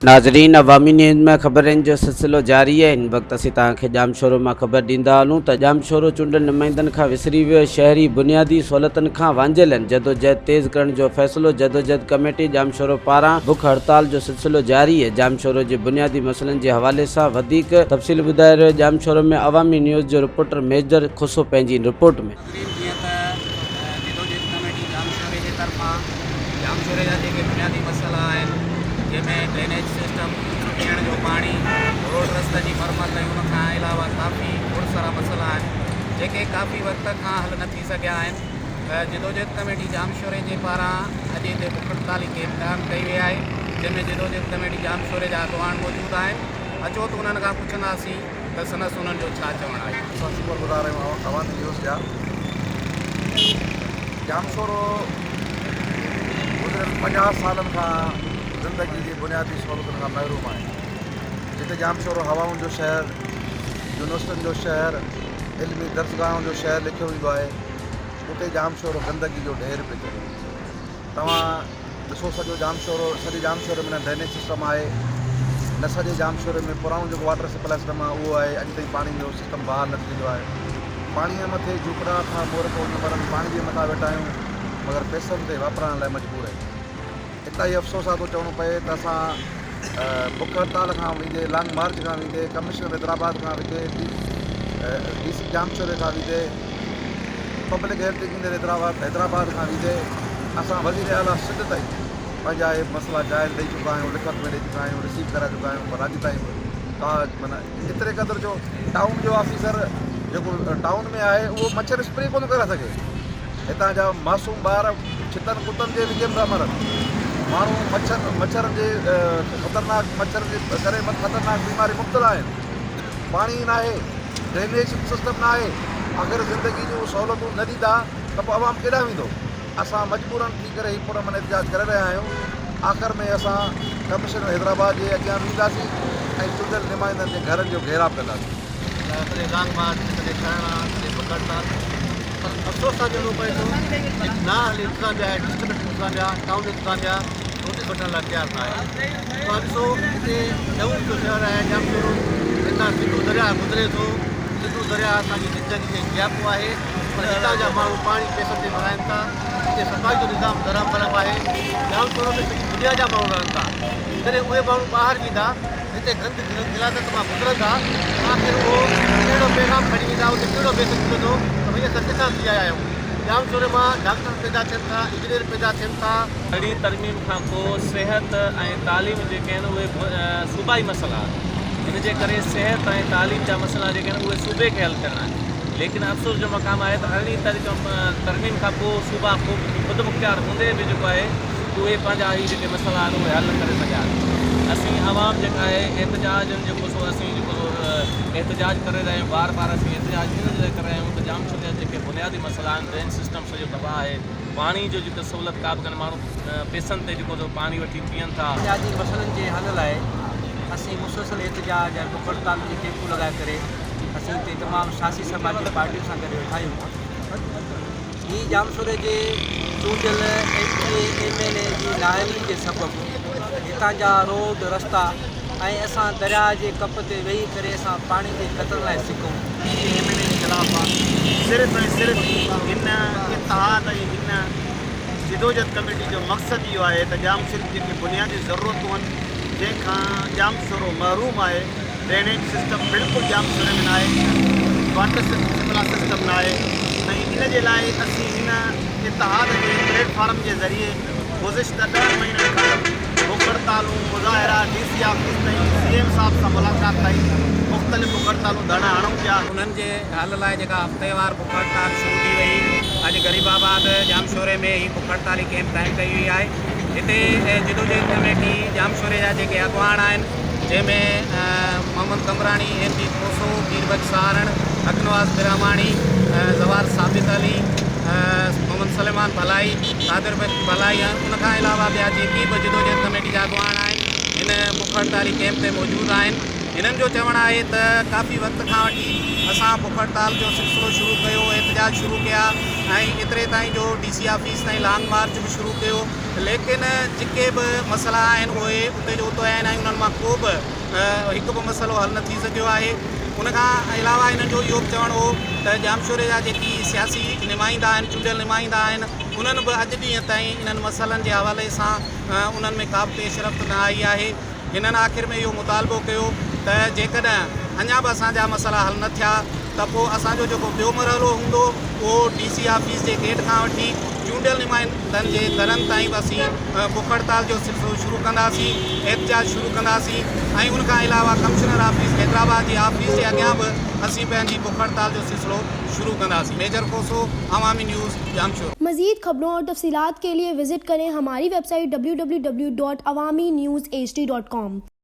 नाज़रीन, अवामी न्यूज़ में ख़बरनि जो सिलसिलो जारी है। इन वक्त असीं तव्हांखे जाम शोरो में ख़बर ॾींदा हलूं त जाम शोरो चूंडल नुमाइंदनि खां विसरी वियो। शहरी बुनियादी सहूलियतुनि खां वांझियल आहिनि। जदोजहद तेज़ करण जो फ़ैसिलो। जदोजहद कमेटी जाम शोरो पारां बुख हड़ताल जो सिलसिलो जारी है। जाम शोरो जे बुनियादी मसइलनि जे हवाले सां वधीक तफ़सील ॿुधाए रहियो जाम शोरो में अवामी न्यूज़ जो रिपोर्टर मेजर खुसो पंहिंजी रिपोर्ट में। जदोजहद कमेटी जाम शोरे जे तरफ़ां जाम शोरे जा जेके बुनियादी मसइला आहिनि, जंहिंमें ड्रेनेज सिस्टम, पीअण जो पाणी, रोड रस्ते जी मरमत ऐं उनखां अलावा काफ़ी खोड़ सारा मसइला आहिनि जेके काफ़ी वक़्त खां हल न थी सघिया आहिनि। जदोजहद कमेटी जाम शोरे जे पारां अॼु हिते बुख हड़ताल कैंप क़ाइमु कई वई आहे, जंहिंमें जदोजहद कमेटी जाम शोरे जा अॻवान मौजूदु आहिनि। अचो त उन्हनि खां पुछंदासीं त संदसि उन्हनि जो छा चवणु आहे। शुक्रगुज़ार आहियूं अवामी न्यूज़ जा। जाम शोरो गुज़िरियल 50 सालनि खां ज़िंदगी जी बुनियादी सहूलियतुनि खां महरूम आहे। जिते जाम शोरो हवाउनि जो शहर, यूनिवर्सिटियुनि जो शहर, इल्मी दर्सगाहुनि जो शहर लिखियो वेंदो आहे, उते जाम शोरो गंदगी जो ढेर पियो थिए। तव्हां ॾिसो सॼो जाम शोरो, सॼे जाम शोरे में न ड्रेनेज सिस्टम आहे, न सॼे जाम शोरे में पुराणो जेको वाटर सप्लाई सिस्टम आहे उहो आहे। अॼु ताईं पाणी जो सिस्टम बहाल न थींदो आहे। पाणीअ मथे झुकड़ा खां मोर कोन पर पाणी जे मथां वेठा आहियूं, मगर पैसनि ते वापरण लाइ मजबूर आहियूं। हितां ई अफ़सोस आहे थो चवणो पए त असां बुख हड़ताल खां वेंदे, लॉन्ग मार्च खां वेंदे, कमिश्नर हैदराबाद खां वेंदे, DC जाम शोरे खां वेंदे, पब्लिक हेल्थ इंजीनियर हैदराबाद खां वेंदे असां वज़ीर आला सिंध ताईं पंहिंजा इहे मसइला जाइज़ ॾेई चुका आहियूं, लिखत में ॾेई चुका आहियूं, रिसीव कराए चुका आहियूं, पर अॼु ताईं का माना एतिरे क़दुरु जो टाउन जो ऑफिसर जेको टाउन में आहे उहो मच्छर स्प्रे कोन करे सघे। हितां जा मासूम ॿार छितनि कुतनि जे विच में था मरनि। माण्हू मच्छर जे ख़तरनाक मच्छर जे करे ख़तरनाक बीमारी मुब्तला आहिनि। पाणी न आहे, ड्रेनेज सिस्टम न आहे। अगरि ज़िंदगी जूं सहूलियतूं न ॾींदा त पोइ आवाम केॾांहुं वेंदो। असां मजबूरन थी करे हीउ पुरमन एहतिजाज करे रहिया आहियूं। आख़िर में असां कमिश्नर हैदराबाद जे अॻियां वेंदासीं ऐं चूंडियल नुमाइंदनि जे घरनि जो घेराव कंदासीं। कॾहिं लॉन्ग मार्च, कॾहिं धरना, कॾहिं बुख हड़ताल, पर अफ़सोस सां चवणो पए थो ना हाली इंतज़ाम जा डिस्ट्रिक्ट इंतज़ाम जा, टाउन इंतज़ाम जा रोटी वठण लाइ तयारु न आहे। तव्हां ॾिसो हिते ॾहूं जो शहर आहे जाम शोरो, हितां सिंधू दरिया गुज़रे थो। सिंधू दरिया असांजी ज़िंदगी खे गियापो आहे, पर हितां जा माण्हू पाणी पैसनि ते भराइनि था। हिते सफ़ाई जो निज़ाम धरम बरम आहे। जाम शोरो में सॼी दुनिया जा माण्हू रहनि था। जॾहिं उहे माण्हू ॿाहिरि वेंदा, हिते गंद गिलासत मां गुज़रंदा, आख़िर उहो कहिड़ो पैगाम खणी वेंदा, उते कहिड़ो मैसेज मिलंदो त भई असां किथां थी आया आहियूं। जाम शोरे मां डॉक्टर पैदा थियनि था, इंजीनियर पैदा थियनि था। अहिड़ी तरमीम खां पोइ सिहत ऐं तालीम जेके आहिनि उहे सूबाई मसइला आहिनि। इन जे करे सिहत ऐं तालीम जा मसइला जेके आहिनि उहे सूबे खे हल करणा आहिनि। लेकिन अफ़सोस जो मक़ाम आहे त अहिड़ी तरमीम खां पोइ सूबा ख़ुदि मुख़्तियार हूंदे बि जेको आहे उहे पंहिंजा ई जेके मसइला आहिनि उहे हल न करे सघिया आहिनि। असीं आवाम जेका आहे एहतजाजनि जेको सो असीं जेको एहतजाज करे रहिया आहियूं, बार बार असीं एहतजाज इन करे रहिया आहियूं त जाम शोर जा जेके बुनियादी मसइला आहिनि, ड्रेन सिस्टम सॼो तबाह आहे, पाणी जो जेको सहूलियत का बि कान्हे, माण्हू पैसनि ते जेको पाणी वठी पीअनि था। बुनियादी मसइलनि जे हल लाइ असीं मुसलसल एहतजाज ऐं बुख हड़ताल जे कैंपूं लॻाए करे असीं हिते तमामु सियासी समाजी पार्टियुनि सां गॾु वेठा आहियूं। ही जाम शोरे जे चूंडियल MLA जी नाअहली जे सबबु हितां जा रोड रस्ता ऐं असां दरिया जे कप ते वेही करे असां पाणी जे क़तल लाइ सिकूं। MLA जे ख़िलाफ़ आहे। सिर्फ़ु ऐं सिर्फ़ु हिन इतिहाद ऐं हिन जदोजहद कमेटी जो मक़सदु इहो आहे त जाम शोरे जेके बुनियादी ज़रूरतूं आहिनि, जंहिंखां जाम शोरो महरूम आहे, ड्रेनेज सिस्टम बिल्कुलु जाम शोरे में न आहे, वाटर सप्लाई सिस्टम न आहे, ऐं इन जे लाइ असीं हिन इतिहाद जे प्लेटफॉर्म जे ज़रिए गुज़िश्ता 10 महीननि खां बुख हड़तालूं, मुज़ाहिरा, DC ऑफिस ताईं, CM साहब सां मुलाक़ात ताईं मुख़्तलिफ़ बुख हड़तालूं धरना हणूं पिया। उन्हनि जे हल लाइ जेका हफ़्तेवार बुख हड़ताल शुरू थी वई। अॼु गरीबाबाद जाम शोरे में ही बुख हड़ताली कैंप क़ाइमु कई वई आहे। हिते जदोजहद कमेटी जाम शोरे जा जेके अॻवान आहिनि, जंहिंमें मोहम्मद कमरानी, MP कोसो, पीरबख्श सारण, अकनवाज़ बिरामाणी, ज़वार साबित अली, मोहम्मद सलेमान भलाई, कादिर भलाई, उनखां अलावा ॿिया जेकी बि जदोजहद कमेटी जा अॻवान आहिनि हिन बुख हड़ताली कैंप ते मौजूदु आहिनि। हिननि जो चवणु आहे त काफ़ी वक़्त खां वठी असां बुख हड़ताल जो सिलसिलो शुरू कयो, एहतजाज शुरू कया, एतिरे ताईं जो DC ऑफिस ताईं लॉन्ग मार्च बि शुरू कयो, लेकिन जेके बि मसइला आहिनि उहे उते जो उते आहिनि ऐं उन्हनि मां को बि हिकु बि मसइलो हल न थी सघियो आहे। उनखां अलावा हिननि जो इहो बि चवणु हो त जामशोरे जा जेकी सियासी नुमाइंदा आहिनि, चूंडियल नुमाइंदा आहिनि, उन्हनि बि अॼु ॾींहं ताईं इन्हनि मसइलनि जे हवाले सां उन्हनि में का बि पेशरफ़्त न आई आहे। हिननि आख़िर में इहो मुतालबो कयो त जेकॾहिं अञा बि असांजा मसइला हल न थिया त पोइ असांजो जेको ॿियो मरहलो हूंदो उहो DC ऑफिस जे गेट खां वठी चूंडियल नुमाइंदनि जे घरनि ताईं बि असीं बुख हड़ताल जो सिलसिलो शुरू कंदासीं, एहतजाज शुरू कंदासीं ऐं उनखां अलावा कमिश्नर ऑफिस हैदराबाद जी ऑफिस जे अॻियां बि असीं पंहिंजी बुख हड़ताल जो सिलसिलो शुरू कंदासीं। मेजर खोसो, अवामी न्यूज़, जामशोर। मज़ीद खबरों और तफसीलात के लिए विजिट करें हमारी वेबसाइट www.awamiNewsHD.com।